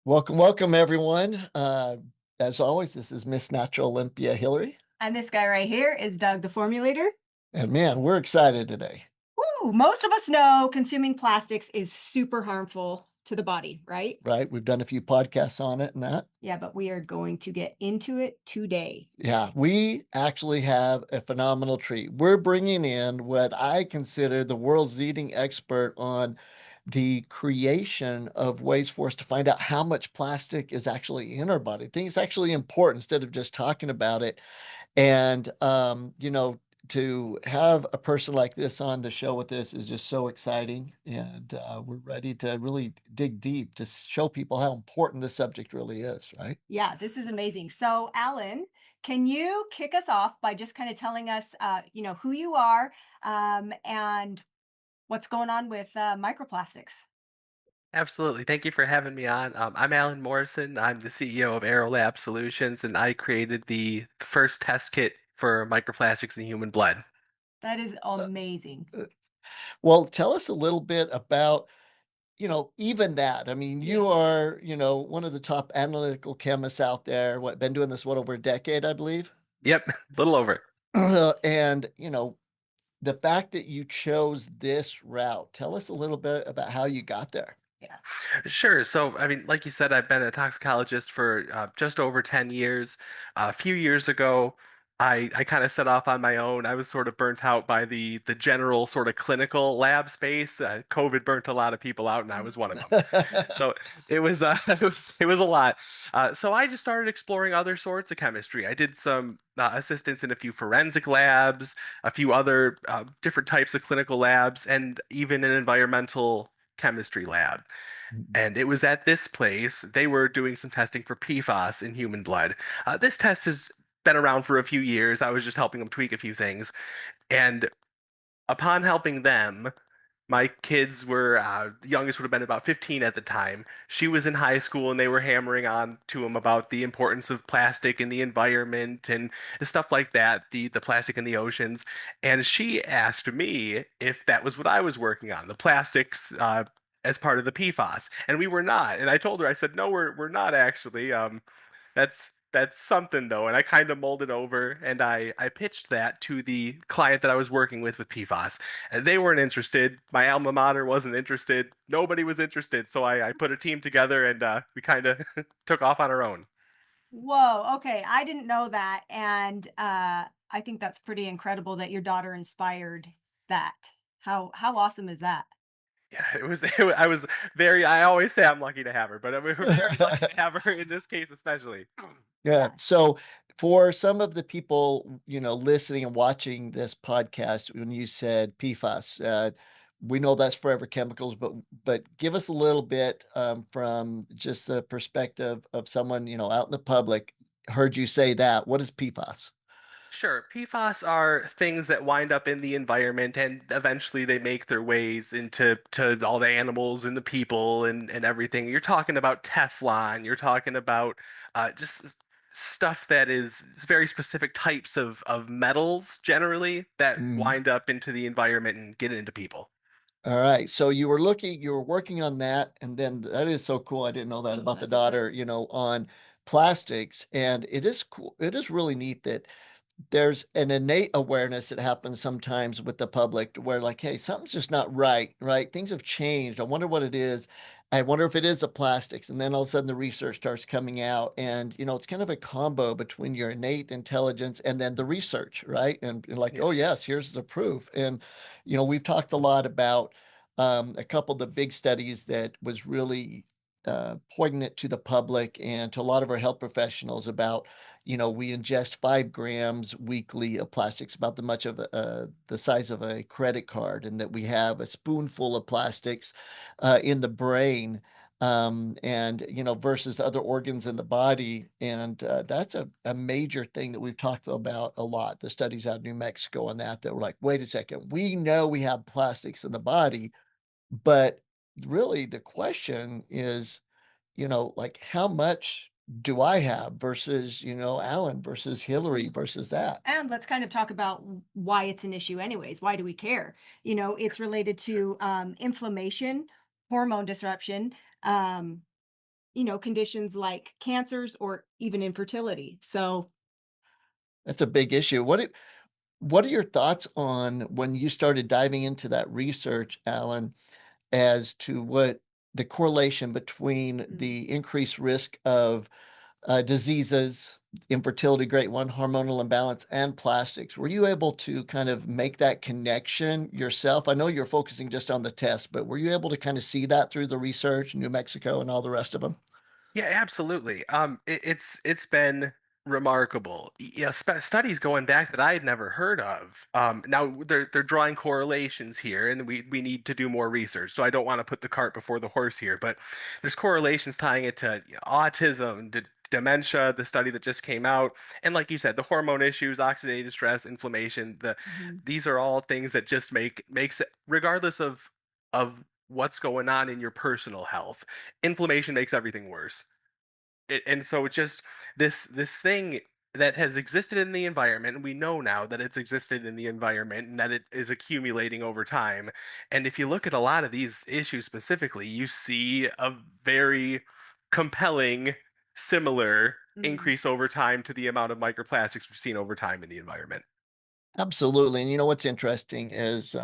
Welcome, everyone. As always, this is Miss Natural Olympia Hilary, And this guy right here is Doug the Formulator. and man, we're excited today, Woo! Most of us know consuming plastics is super harmful to the body, right? right? We've done a few podcasts on it and that. Yeah, but we are going to get into it today. Yeah, we actually have a phenomenal treat. We're bringing in what I consider the world's leading expert on the creation of ways for us to find out how much plastic is actually in our body. I think it's actually important instead of just talking about it. And, to have a person like this on the show with us is just so exciting. And we're ready to really dig deep to show people how important this subject really is, right? Yeah, this is amazing. So, Alan, can you kick us off by just kind of telling us, who you are and what's going on with microplastics? Absolutely. Thank you for having me on. I'm Alan Morrison. I'm the CEO of Aerolab Solutions, and I created the first test kit for microplastics in human blood. That is amazing. Uh, Well, tell us a little bit about, even that. I mean, Yeah. you are, one of the top analytical chemists out there. What, been doing this, what, over a decade, I believe? Yep, little over. And, the fact that you chose this route, tell us a little bit about how you got there. Yeah. Sure. So, I mean, like you said, I've been a toxicologist for just over 10 years. A few years ago, I kind of set off on my own. I was sort of burnt out by the general sort of clinical lab space. COVID burnt a lot of people out, and I was one of them. So it was it was a lot. So I just started exploring other sorts of chemistry. I did some assistance in a few forensic labs, a few other different types of clinical labs, and even an environmental chemistry lab. Mhm. And it was at this place they were doing some testing for PFAS in human blood. This test has been around for a few years. I was just helping them tweak a few things. And upon helping them, my kids were, the youngest would have been about 15 at the time. She was in high school and they were hammering on to him about the importance of plastic in the environment and stuff like that, the plastic in the oceans. And she asked me if that was what I was working on, the plastics, as part of the PFAS. And we were not. And I told her, I said, no, we're not actually. That's something though, and I kind of molded over, and I pitched that to the client that I was working with PFAS, and they weren't interested. My alma mater wasn't interested. Nobody was interested, so I put a team together, and we kind of took off on our own. Whoa, okay, I didn't know that, and, I think that's pretty incredible that your daughter inspired that. How awesome is that? Yeah, I was very. I always say I'm lucky to have her, but we were very lucky to have her in this case, especially. Yeah. Yeah. So for some of the people, listening and watching this podcast, when you said PFAS, we know that's forever chemicals, but give us a little bit from just the perspective of someone, out in the public, heard you say that. What is PFAS? Sure. PFAS are things that wind up in the environment and eventually they make their ways into all the animals and the people and everything. You're talking about Teflon, you're talking about just stuff that is very specific types of metals generally that Mhm. wind up into the environment and get into people. All right. So you were working on that, and then that is so cool. I didn't know that Oh, about the that's okay. daughter, on plastics. And it is cool. It is really neat that there's an innate awareness that happens sometimes with the public where like, hey, something's just not right, right? Things have changed. I wonder what it is. I wonder if it is the plastics. And then all of a sudden the research starts coming out. And, it's kind of a combo between your innate intelligence and then the research, right? And like, Yeah. oh, yes, here's the proof. And, we've talked a lot about a couple of the big studies that was really poignant to the public and to a lot of our health professionals about we ingest 5 grams weekly of plastics, about the much of the size of a credit card, and that we have a spoonful of plastics in the brain, and versus other organs in the body, and that's a major thing that we've talked about a lot. The studies out of New Mexico on that were like, wait a second, we know we have plastics in the body, but really the question is like how much do I have versus, Alan versus Hillary versus that. And let's kind of talk about why it's an issue anyways. Why do we care? It's related Sure. to, inflammation, hormone disruption, um, conditions like cancers or even infertility. So, That's a big issue. What are your thoughts on when you started diving into that research, Alan, as to what the correlation between mm, the increased risk of diseases, infertility, great one, hormonal imbalance, and plastics? Were you able to kind of make that connection yourself? I know you're focusing just on the test, but were you able to kind of see that through the research, New Mexico, and all the rest of them? Yeah, absolutely. It's been remarkable. Yeah, studies going back that I had never heard of. Now they're drawing correlations here, and we need to do more research. So I don't want to put the cart before the horse here, but there's correlations tying it to autism, dementia, the study that just came out, and like you said, the hormone issues, oxidative stress, inflammation. mhm, These are all things that just makes it, regardless of what's going on in your personal health, inflammation makes everything worse. And so it's just this thing that has existed in the environment, and we know now that it's existed in the environment and that it is accumulating over time. And if you look at a lot of these issues specifically, you see a very compelling similar mm. increase over time to the amount of microplastics we've seen over time in the environment. Absolutely. And you know what's interesting is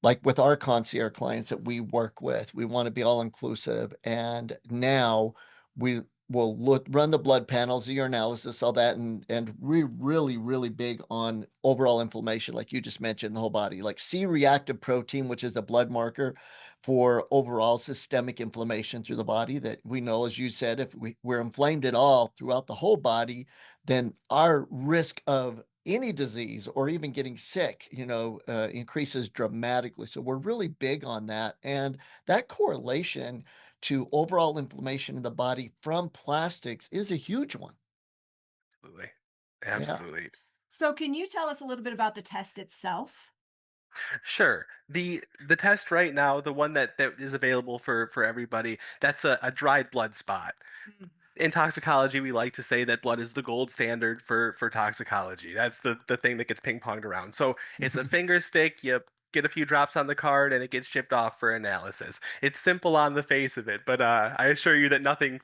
like with our concierge clients that we work with, we want to be all inclusive. And now we will run the blood panels, the urinalysis, all that, and we really big on overall inflammation, like you just mentioned, the whole body, like C-reactive protein, which is a blood marker for overall systemic inflammation through the body. That we know, as you said, if we're inflamed at all throughout the whole body, then our risk of any disease or even getting sick, increases dramatically. So we're really big on that. And that correlation to overall inflammation in the body from plastics is a huge one. Absolutely. Yeah. Absolutely. So, can you tell us a little bit about the test itself? Sure. The test right now, the one that is available for everybody, that's a dried blood spot. Mm. In toxicology, we like to say that blood is the gold standard for toxicology. That's the thing that gets ping-ponged around. So it's a finger stick, you get a few drops on the card, and it gets shipped off for analysis. It's simple on the face of it, but I assure you that nothing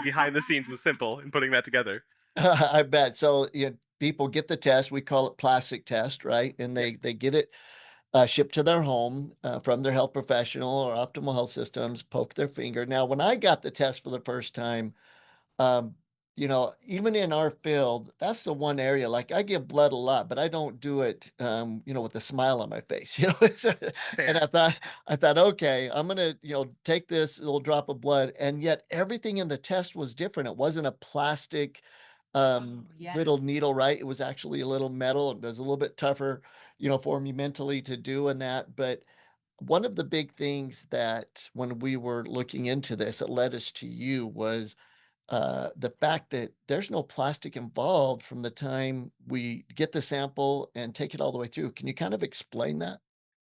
behind the scenes was simple in putting that together. I bet. So, people get the test. We call it plastic test, right? And Yeah. they get it shipped to their home from their health professional or Optimal Health Systems, poke their finger. Now, when I got the test for the first time, Um, even in our field, that's the one area, like I give blood a lot, but I don't do it, with a smile on my face, and Fair. I thought, okay, I'm gonna, take this little drop of blood. And yet everything in the test was different. It wasn't a plastic, Oh, little yes. needle, right? It was actually a little metal. It was a little bit tougher, for me mentally to do and that. But one of the big things that when we were looking into this, that led us to you was the fact that there's no plastic involved from the time we get the sample and take it all the way through. Can you kind of explain that?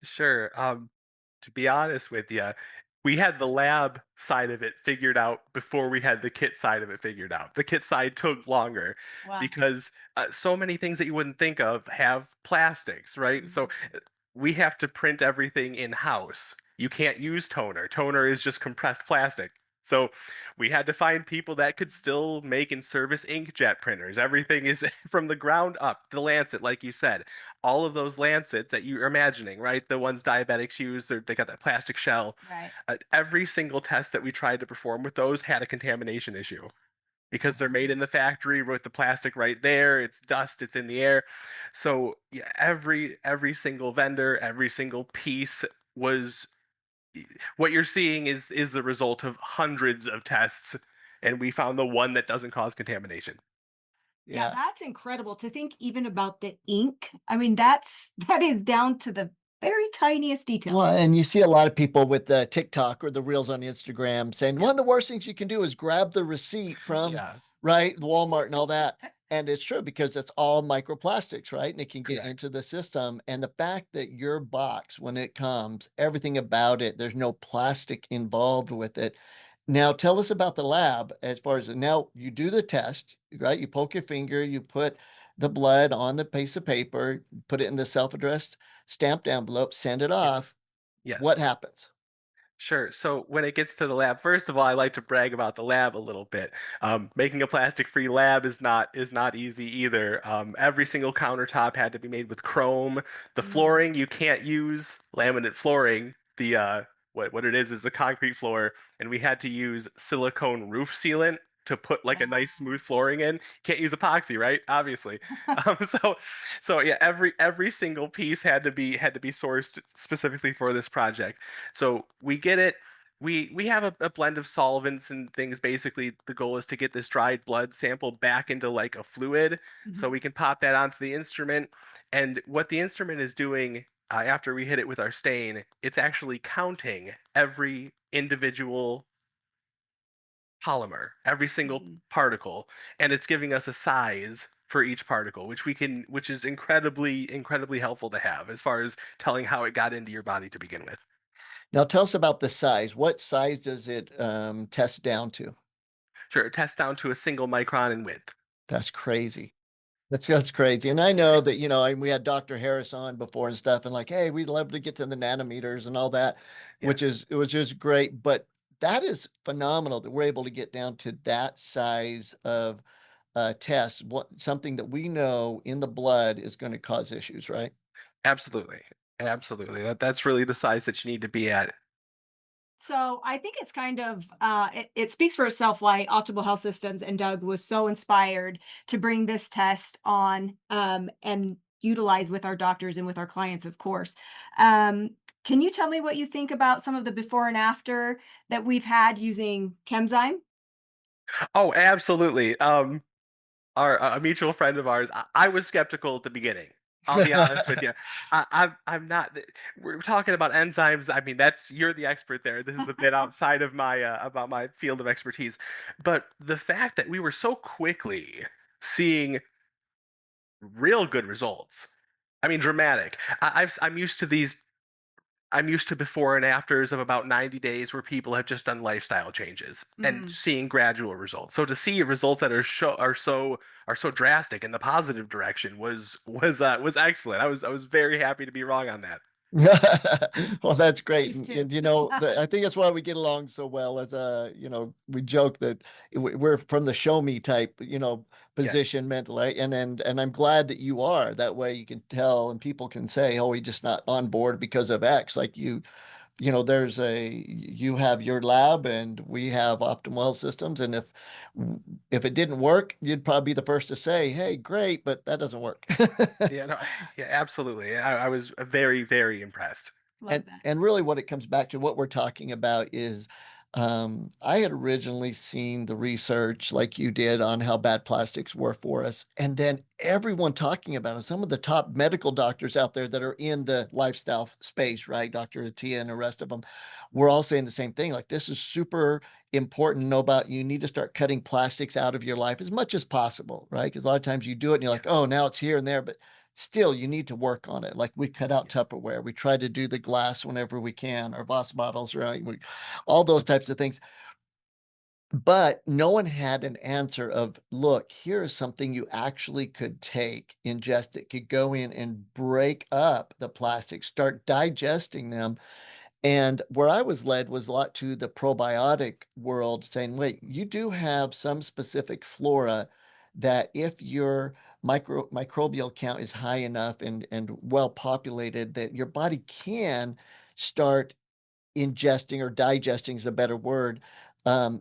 Sure. To be honest with you, we had the lab side of it figured out before we had the kit side of it figured out. The kit side took longer Wow. because so many things that you wouldn't think of have plastics, right? So Mhm. we have to print everything in house. You can't use toner. Toner is just compressed plastic. So we had to find people that could still make and service inkjet printers. Everything is from the ground up. The Lancet, like you said, all of those Lancets that you're imagining, right? The ones diabetics use, they got that plastic shell. Right. Every single test that we tried to perform with those had a contamination issue because they're made Oh. in the factory with the plastic right there. It's dust, it's in the air. So yeah, every single vendor, every single piece was what you're seeing is the result of hundreds of tests, and we found the one that doesn't cause contamination. Yeah, Yeah. that's incredible to think even about the ink. I mean, that is down to the very tiniest detail. Well, and you see a lot of people with the TikTok or the reels on Instagram saying one Yep. of the worst things you can do is grab the receipt from, Yeah, right, Walmart and all that. And it's true because it's all microplastics, right? And it can get correct. into the system. And the fact that your box, when it comes, everything about it, there's no plastic involved with it. Now, tell us about the lab as far as now you do the test, right? You poke your finger, you put the blood on the piece of paper, put it in the self addressed stamped envelope, send it Yes, off. yes. What happens? Sure. So when it gets to the lab, first of all, I like to brag about the lab a little bit. Making a plastic-free lab is not easy either. Every single countertop had to be made with chrome. The Mm. flooring, you can't use laminate flooring. The what it is the concrete floor, and we had to use silicone roof sealant to put like a nice Ah. smooth flooring in. Can't use epoxy, right? Obviously. So yeah, every single piece had to be sourced specifically for this project. So we get it. We have a blend of solvents and things. Basically, the goal is to get this dried blood sample back into like a fluid, so Mhm. we can pop that onto the instrument. And what the instrument is doing after we hit it with our stain, it's actually counting every individual polymer, every single Mhm. particle, and it's giving us a size for each particle, which is incredibly helpful to have as far as telling how it got into your body to begin with. Now tell us about the size. What size does it test down to? Sure, it tests down to a single micron in width. That's crazy. That's crazy. And I know that, and we had Dr. Harris on before and stuff, and like, hey, we'd love to get to the nanometers and all that, Yeah, it was just great. But that is phenomenal that we're able to get down to that size of test, something that we know in the blood is going to cause issues, right? absolutely. Absolutely. That's really the size that you need to be at. So I think it's kind of it speaks for itself why Optimal Health Systems and Doug was so inspired to bring this test on and utilize with our doctors and with our clients, of course. Can you tell me what you think about some of the before and after that we've had using Chemzyme? Oh, absolutely. Our a mutual friend of ours, I was skeptical at the beginning. I'll be honest with you. I'm not. We're talking about enzymes. I mean, that's you're the expert there. This is a bit outside of my about my field of expertise. But the fact that we were so quickly seeing real good results. I mean, dramatic. I'm used to before and afters of about 90 days where people have just done lifestyle changes and Mhm. seeing gradual results. So to see results that are so drastic in the positive direction was excellent. I was very happy to be wrong on that. Well, that's great. Please too. And I think that's why we get along so well as we joke that we're from the show me type, Yes. position mentally. And I'm glad that you are. That way you can tell and people can say, oh, he's just not on board because of X. Like you have your lab and we have optimal health systems. And if it didn't work, you'd probably be the first to say, hey, great, but that doesn't work. Yeah, no, yeah, absolutely. I was very impressed. Love And really what it comes back to, what we're talking about is, I had originally seen the research like you did on how bad plastics were for us, and then everyone talking about it. Some of the top medical doctors out there that are in the lifestyle space, right? Dr. Atia and the rest of them, were all saying the same thing. Like, this is super important to know about. You need to start cutting plastics out of your life as much as possible, right? Because a lot of times you do it and you're like, Yes. oh, now it's here and there, but still you need to work on it. Like, we cut out Yes. Tupperware, we try to do the glass whenever we can, our Voss bottles, right? All those types of things. But no one had an answer of, look, here is something you actually could take, ingest it, could go in and break up the plastics, start digesting them. And where I was led was a lot to the probiotic world, saying, wait, you do have some specific flora that if your microbial count is high enough and well populated, that your body can start ingesting, or digesting is a better word,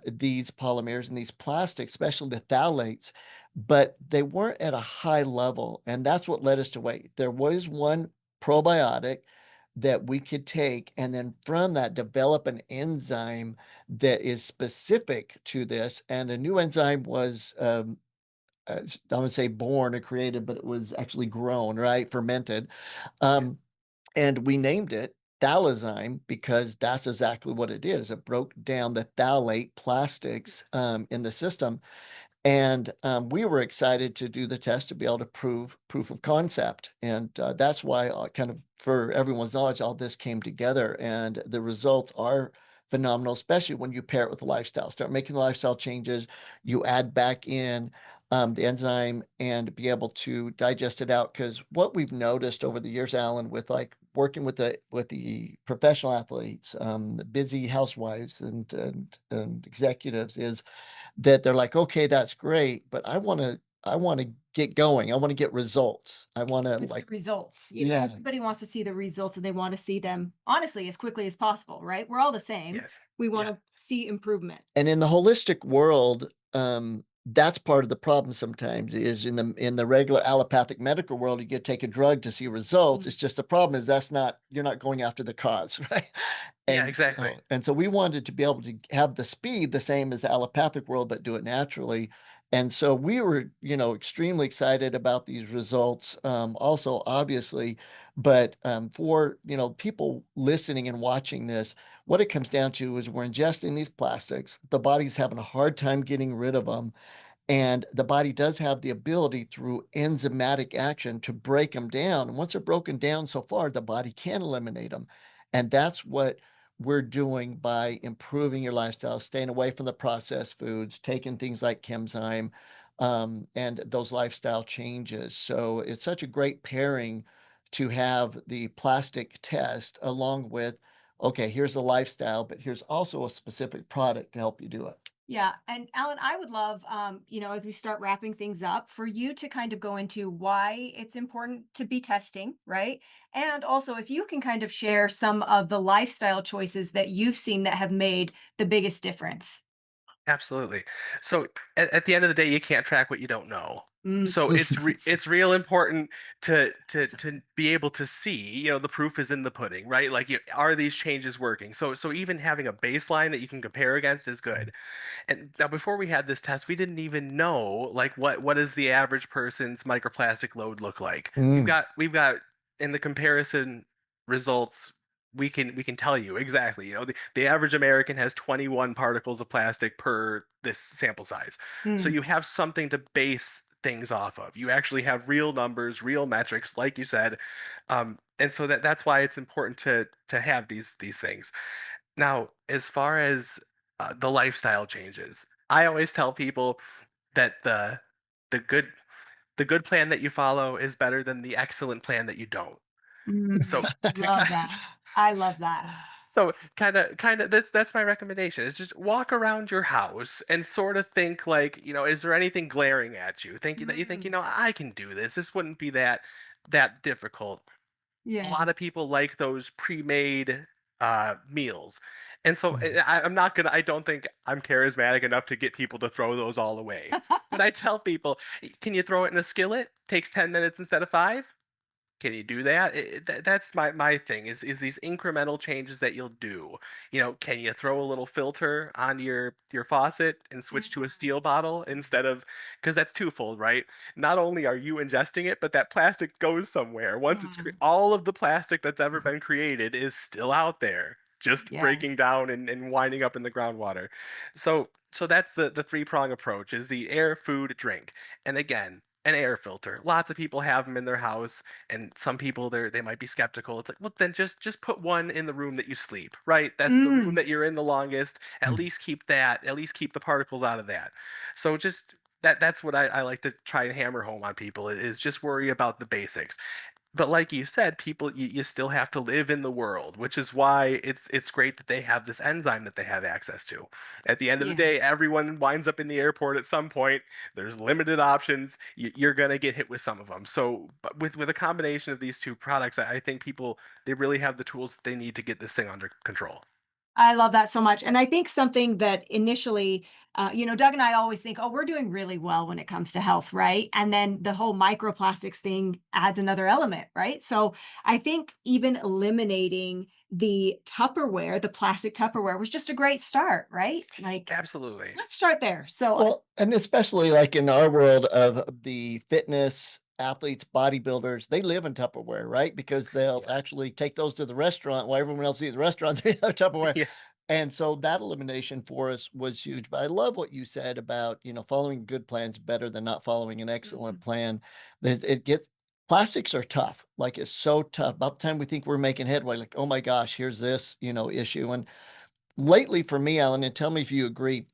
these polymers and these plastics, especially the phthalates, but they weren't at a high level. And that's what led us to wait. There was one probiotic that we could take, and then from that develop an enzyme that is specific to this. And a new enzyme was, I would say born or created, but it was actually grown, right? Fermented. Yeah. Um, and we named it Thalazyme because that's exactly what it did, is it broke down the phthalate plastics in the system. And we were excited to do the test to be able to prove proof of concept. And that's why, kind of for everyone's knowledge, all this came together. And the results are phenomenal, especially when you pair it with lifestyle. Start making the lifestyle changes, you add back in the enzyme and be able to digest it out. Because what we've noticed over the years, Alan, with like working with the professional athletes, the busy housewives and executives is that they're like, okay, that's great, but I want to get going. I want to get results. I want to It's the like, results. yeah, Everybody wants to see the results and they want to see them honestly as quickly as possible, right? We're all the same. Yes. We want Yeah. to see improvement. and in the holistic world, that's part of the problem sometimes is in the regular allopathic medical world, you get take a drug to see results. Mm. It's just the problem is that's not you're not going after the cause, right? Yeah, exactly. And so we wanted to be able to have the speed the same as the allopathic world, but do it naturally. And so we were, extremely excited about these results. Also, obviously, but for people listening and watching this, what it comes down to is we're ingesting these plastics. The body's having a hard time getting rid of them. And the body does have the ability through enzymatic action to break them down. And once they're broken down so far, the body can eliminate them. And that's what we're doing by improving your lifestyle, staying away from the processed foods, taking things like Chemzyme, and those lifestyle changes. So it's such a great pairing to have the plastic test along with, okay, here's the lifestyle, but here's also a specific product to help you do it. Yeah. And Alan, I would love, as we start wrapping things up, for you to kind of go into why it's important to be testing, right? And also, if you can kind of share some of the lifestyle choices that you've seen that have made the biggest difference. Absolutely. So at the end of the day, you can't track what you don't know. Mm, So it's real important to be able to see, the proof is in the pudding, right? Like, are these changes working? So even having a baseline that you can compare against is good. And now, before we had this test, we didn't even know like what does the average person's microplastic load look like. We've Mm. got we've got in the comparison results, we can tell you exactly. The average American has 21 particles of plastic per this sample size. So mm, you have something to base things off of. You actually have real numbers, real metrics, like you said. And so that's why it's important to have these things. Now, as far as the lifestyle changes, I always tell people that the good the good plan that you follow is better than the excellent plan that you don't. mm. So to Love that. I love that. so kind of that's my recommendation is just walk around your house and sort of think like, is there anything glaring at you? Think that you think, Mm, I can do this. This wouldn't be that difficult. A yeah. lot of people like those pre-made meals. And so Mm. I'm not gonna, I don't think I'm charismatic enough to get people to throw those all away. But I tell people, can you throw it in a skillet? Takes 10 minutes instead of 5. Can you do that? That's my thing is these incremental changes that you'll do. Can you throw a little filter on your faucet and switch to a Mm, steel bottle instead of, because that's twofold, right? Not only are you ingesting it, but that plastic goes somewhere. Once mm. all of the plastic that's ever been created is still out there, just Yes. breaking down and winding up in the groundwater. So that's the three-prong approach is the air, food, drink. And again, an air filter. Lots of people have them in their house, and some people they might be skeptical. It's like, well, then just put one in the room that you sleep, right? That's the room Mm, that you're in the longest. At least keep that. At least keep the particles out of that. So just that's what I like to try and hammer home on people is just worry about the basics. But like you said, people, you still have to live in the world, which is why it's great that they have this enzyme that they have access to. At the end of the yeah. day, everyone winds up in the airport at some point. There's limited options. You're gonna get hit with some of them. So, but with a combination of these two products, I think people they really have the tools that they need to get this thing under control. I love that so much. And I think something that initially, Doug and I always think, oh, we're doing really well when it comes to health, right? And then the whole microplastics thing adds another element, right? So I think even eliminating the Tupperware, the plastic Tupperware was just a great start, right? Like, Absolutely. let's start there. So, Well, and especially like in our world of the fitness athletes, bodybuilders, they live in Tupperware, right? Because they'll Yeah. actually take those to the restaurant while everyone else eats at the restaurant, they have Tupperware. Yeah. And so that elimination for us was huge. But I love what you said about, following good plans better than not following an excellent mm, plan. It gets plastics are tough. Like it's so tough. About the time we think we're making headway, like, oh my gosh, here's this, issue. And lately for me, Alan, and tell me if you agree,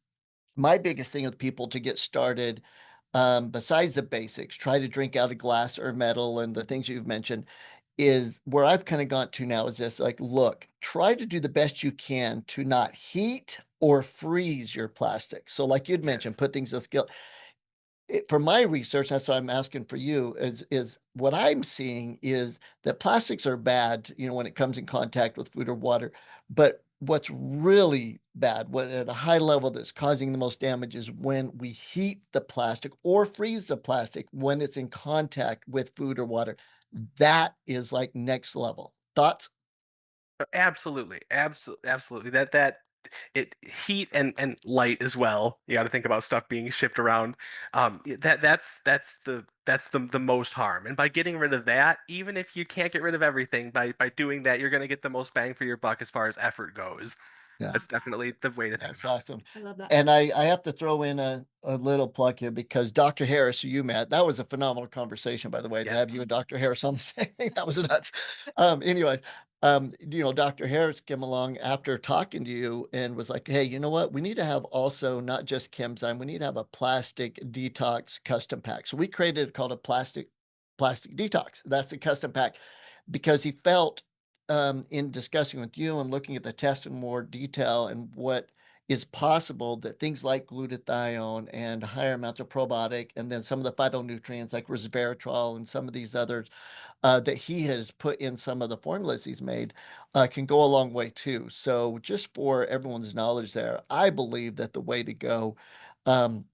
my biggest thing with people to get started, besides the basics, try to drink out of glass or metal and the things you've mentioned, is where I've kind of gone to now is this, like, look, try to do the best you can to not heat or freeze your plastic. So like you'd mentioned, Yes. put things on scale. For my research, that's why I'm asking for you, is what I'm seeing is that plastics are bad, when it comes in contact with food or water. But what's really bad, what at a high level that's causing the most damage is when we heat the plastic or freeze the plastic when it's in contact with food or water. That is like next level. Thoughts? Absolutely, absolutely. That it heat and light as well. You got to think about stuff being shipped around. That's the most harm. And by getting rid of that, even if you can't get rid of everything, by doing that, you're going to get the most bang for your buck as far as effort goes. Yeah. That's definitely the way to think That's about it. awesome. I love that. And I have to throw in a little plug here because Dr. Harris, who you met, that was a phenomenal conversation, by the way, to Yes. have you and Dr. Harris on the same thing. That was nuts. Anyway, Dr. Harris came along after talking to you and was like, hey, you know what? We need to have also not just Chemzyme, we need to have a plastic detox custom pack. So we created called a plastic detox. That's the custom pack because he felt in discussing with you and looking at the test in more detail and what is possible that things like glutathione and higher amounts of probiotic and then some of the phytonutrients like resveratrol and some of these others that he has put in some of the formulas he's made can go a long way too. So just for everyone's knowledge there, I believe that the way to go um,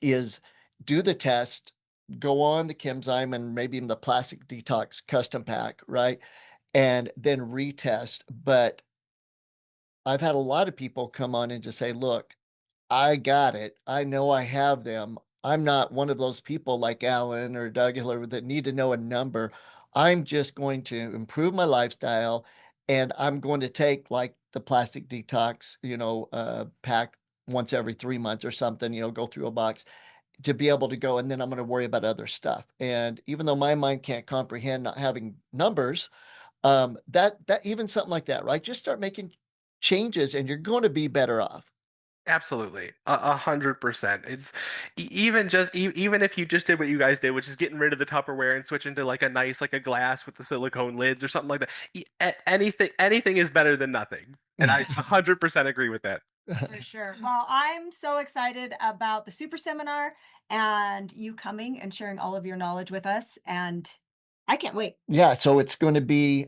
is do the test, go on the Chemzyme and maybe even the plastic detox custom pack, right? And then retest. But I've had a lot of people come on and just say, look, I got it. I know I have them. I'm not one of those people like Alan or Doug Hiller that need to know a number. I'm just going to improve my lifestyle and I'm going to take like the plastic detox, pack once every 3 months or something, go through a box to be able to go. And then I'm going to worry about other stuff. And even though my mind can't comprehend not having numbers, that even something like that, right? Just start making changes and you're going to be better off. Absolutely, 100%. It's even if you just did what you guys did, which is getting rid of the Tupperware and switching to like a nice like a glass with the silicone lids or something like that. Anything is better than nothing, and I 100% agree with that. For sure. Well, I'm so excited about the super seminar and you coming and sharing all of your knowledge with us. And I can't wait. Yeah, so it's going to be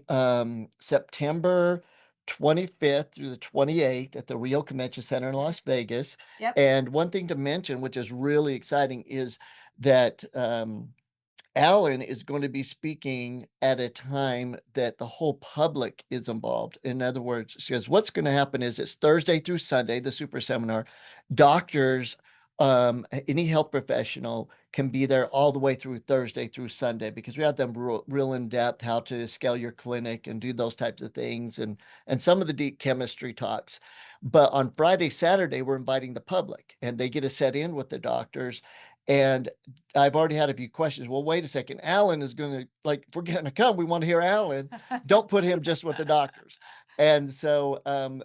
September 25th through the 28th at the Rio Convention Center in Mhm. Las Vegas. Yep. And one thing to mention, which is really exciting, is that Alan is going to be speaking at a time that the whole public is involved. In other words, she goes, what's going to happen is it's Thursday through Sunday, the super seminar. Doctors, any health professional can be there all the way through Thursday through Sunday because we have them real in depth how to scale your clinic and do those types of things and some of the deep chemistry talks. But on Friday, Saturday, we're inviting the public and they get to set in with the doctors. And I've already had a few questions. Well, wait a second. Alan is going to, like, if we're going to come, we want to hear Alan. Don't put him just with the doctors. And so I'm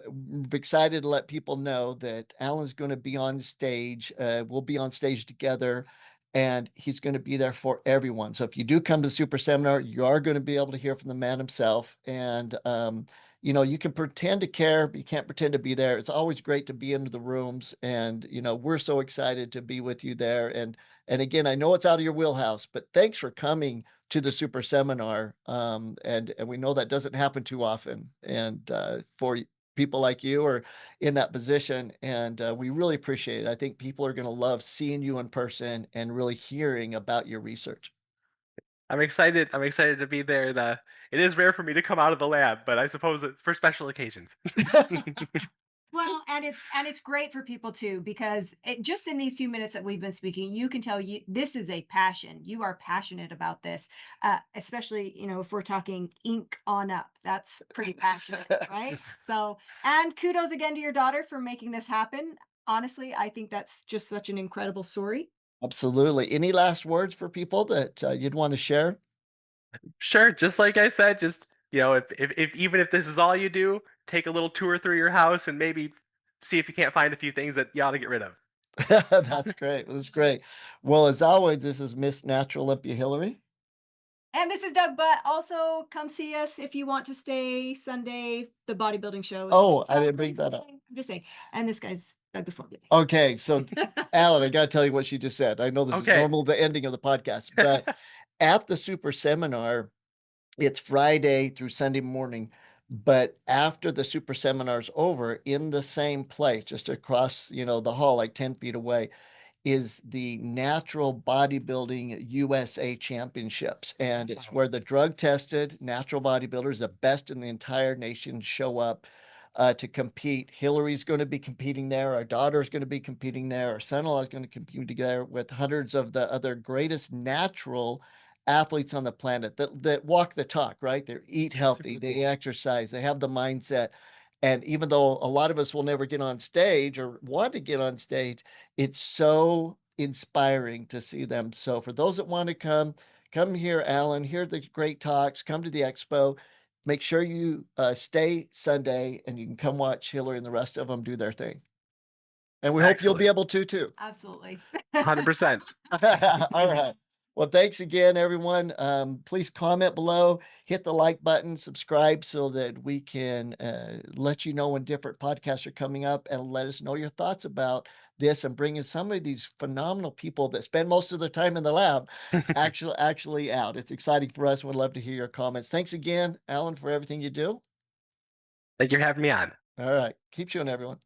excited to let people know that Alan's going to be on stage. We'll be on stage together and he's going to be there for everyone. So if you do come to the super seminar, you are going to be able to hear from the man himself. And, you can pretend to care, but you can't pretend to be there. It's always great to be into the rooms. And, we're so excited to be with you there. And again, I know it's out of your wheelhouse, but thanks for coming to the super seminar. And we know that doesn't happen too often. And for people like you are in that position, and we really appreciate it. I think people are going to love seeing you in person and really hearing about your research. I'm excited. I'm excited to be there. It is rare for me to come out of the lab, but I suppose it's for special occasions. Well, and it's great for people too because just in these few minutes that we've been speaking, you can tell you this is a passion. You are passionate about this, especially if we're talking ink on up. That's pretty passionate, right? So, and kudos again to your daughter for making this happen. Honestly, I think that's just such an incredible story. Absolutely. Any last words for people that you'd want to share? Sure, just like I said, just if even if this is all you do, take a little tour through your house and maybe see if you can't find a few things that you ought to get rid of. That's great. That's great. Well, as always, this is Miss Natural Olympia Hillary. And this is Doug, but also come see us if you want to stay Sunday. The bodybuilding show. Oh, I didn't bring that up. I'm just saying. And this guy's Doug the Formulator. Okay, so Alan, I got to tell you what she just said. I know this is Okay. normal, the ending of the podcast, but at the super seminar, it's Friday through Sunday morning. But after the super seminar's over, in the same place, just across, the hall, like 10 feet away, is the Natural Bodybuilding USA Championships. And it's where the drug tested natural bodybuilders, the best in the entire nation, show up to compete. Hilary's going to be competing there. Our daughter's going to be competing there. Our son-in-law is going to compete together with hundreds of the other greatest natural athletes on the planet that walk the talk, right? They eat healthy, they exercise, they have the mindset. And even though a lot of us will never get on stage or want to get on stage, it's so inspiring to see them. So for those that want to come here, Alan, hear the great talks, come to the expo. Make sure you stay Sunday and you can come watch Hilary and the rest of them do their thing. And we hope you'll be able to too. Absolutely. 100%. All right. Well, thanks again, everyone. Please comment below, hit the like button, subscribe so that we can let you know when different podcasts are coming up, and let us know your thoughts about this and bringing some of these phenomenal people that spend most of their time in the lab actually out. It's exciting for us. We'd love to hear your comments. Thanks again, Alan, for everything you do. Thank you for having me on. All right. Keep showing everyone.